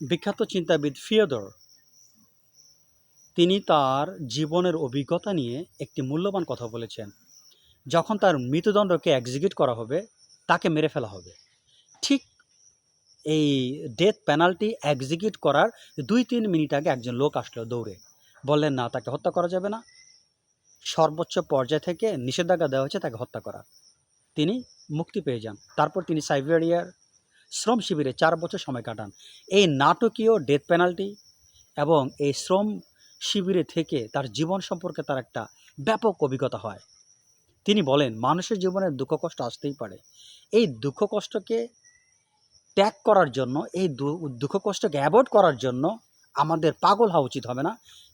বিখ্যাত চিন্তাবিদ ফিওদর, তিনি তার জীবনের অভিজ্ঞতা নিয়ে একটি মূল্যবান কথা বলেছেন। যখন তার মৃত্যুদণ্ডকে এক্সিকিউট করা হবে, তাকে মেরে ফেলা হবে। ঠিক এই ডেথ পেনাল্টি এক্সিকিউট করার 2-3 মিনিট আগে একজন লোক আসলো দৌড়ে, বললেন না, তাকে হত্যা করা যাবে না, সর্বোচ্চ পর্যায় থেকে নিষেধাজ্ঞা দেওয়া হচ্ছে তাকে হত্যা করা। তিনি মুক্তি পেয়ে যান। তারপর তিনি সাইবেরিয়ার শ্রম শিবিরে 4 বছর সময় কাটান। এই নাটকীয় ডেথ পেনাল্টি এবং এই শ্রম শিবিরে থেকে তার জীবন সম্পর্কে তার একটা ব্যাপক অভিজ্ঞতা হয়। তিনি বলেন, মানুষের জীবনে দুঃখ কষ্ট আসতেই পারে। এই দুঃখ কষ্টকে ত্যাগ করার জন্য, এই দুঃখ কষ্টকে অ্যাভয়েড করার জন্য আমাদের পাগল হওয়া উচিত হবে না।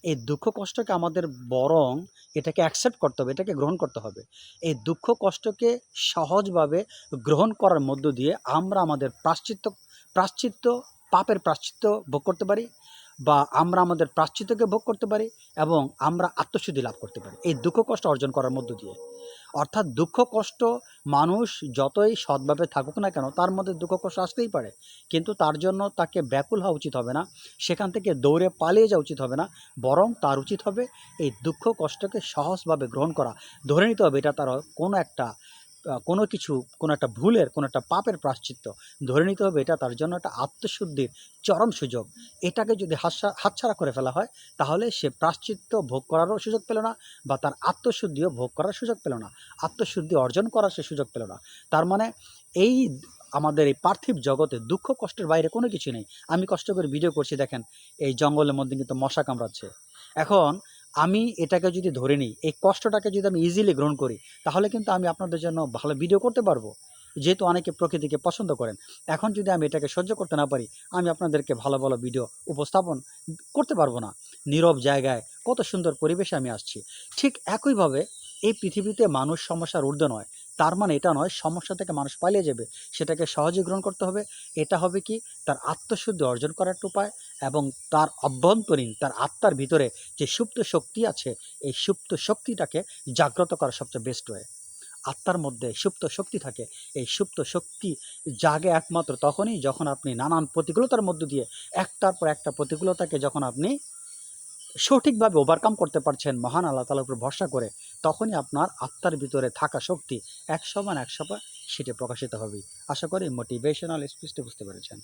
এই দুঃখ কষ্টকে আমাদের বরং এটাকে অ্যাকসেপ্ট করতে হবে, এটাকে গ্রহণ করতে হবে। এই দুঃখ কষ্টকে সহজভাবে গ্রহণ করার মধ্য দিয়ে আমরা আমাদের প্রায়শ্চিত্ত পাপের প্রায়শ্চিত্ত ভোগ করতে পারি, বা আমরা আমাদের প্রায়শ্চিত্তকে ভোগ করতে পারি, এবং আমরা আত্মশুদ্ধি লাভ করতে পারি এই দুঃখ কষ্ট অর্জন করার মধ্য দিয়ে। অর্থাৎ দুঃখ কষ্ট, মানুষ যতই সৎভাবে থাকুক না কেন, তার মধ্যে দুঃখ কষ্ট আসতেই পারে, কিন্তু তার জন্য তাকে ব্যাকুল হওয়া উচিত হবে না, সেখান থেকে দৌড়ে পালিয়ে যাওয়া উচিত হবে না। বরং তার উচিত হবে এই দুঃখ কষ্টকে সহজভাবে গ্রহণ করা। ধরে নিতে হবে এটা তার কোনো একটা ভুলের, কোনো একটা পাপের প্রায়শ্চিত্ত। ধরে নিতে হবে এটা তার জন্য একটা আত্মশুদ্ধির চরম সুযোগ। এটাকে যদি হাতছাড়া করে ফেলা হয়, তাহলে সে প্রায়শ্চিত্ত ভোগ করারও সুযোগ পেল না, বা তার আত্মশুদ্ধিও ভোগ করার সুযোগ পেল না, আত্মশুদ্ধি অর্জন করার সে সুযোগ পেল না। তার মানে এই আমাদের এই পার্থিব জগতে দুঃখ কষ্টের বাইরে কোনো কিছু নেই। আমি কষ্ট করে ভিডিও করছি, দেখেন এই জঙ্গলের মধ্যে কিন্তু মশা কামড়াচ্ছে। এখন আমি এটাকে যদি ধরে নিই, এই কষ্টটাকে যদি আমি ইজিলি গ্রহণ করি, তাহলে কিন্তু আমি আপনাদের জন্য ভালো ভিডিও করতে পারবো, যেহেতু অনেকে প্রকৃতিকে পছন্দ করেন। এখন যদি আমি এটাকে সহ্য করতে না পারি, আমি আপনাদেরকে ভালো ভালো ভিডিও উপস্থাপন করতে পারবো না। নীরব জায়গায় কত সুন্দর পরিবেশে আমি আসছি। ঠিক একইভাবে এই পৃথিবীতে মানুষ সমস্যার ঊর্ধ্বে নয়। তার মানে এটা নয় সমস্যা থেকে মানুষ পালিয়ে যাবে, সেটাকে সহজে গ্রহণ করতে হবে। এটা হবে কি, তার আত্মশুদ্ধি অর্জন করার একটা উপায়, এবং তার অভ্যন্তরীণ, তার আত্মার ভিতরে যে সুপ্ত শক্তি আছে, এই সুপ্ত শক্তিটাকে জাগ্রত করা সবচেয়ে বেস্ট ওয়ে। আত্মার মধ্যে সুপ্ত শক্তি থাকে। এই সুপ্ত শক্তি জাগে একমাত্র তখনই যখন আপনি নানান প্রতিকূলতার মধ্য দিয়ে একটার পর একটা প্রতিকূলতাকে যখন আপনি সঠিকভাবে ওভারকাম করতে পারছেন মহান আল্লাহ তাআলার উপর ভরসা করে, তখনই আপনার আত্মার ভিতরে থাকা শক্তি 100 মান 100 সেটি প্রকাশিত হবে। আশা করি মোটিভেশনাল স্পিচটি বুঝতে পেরেছেন।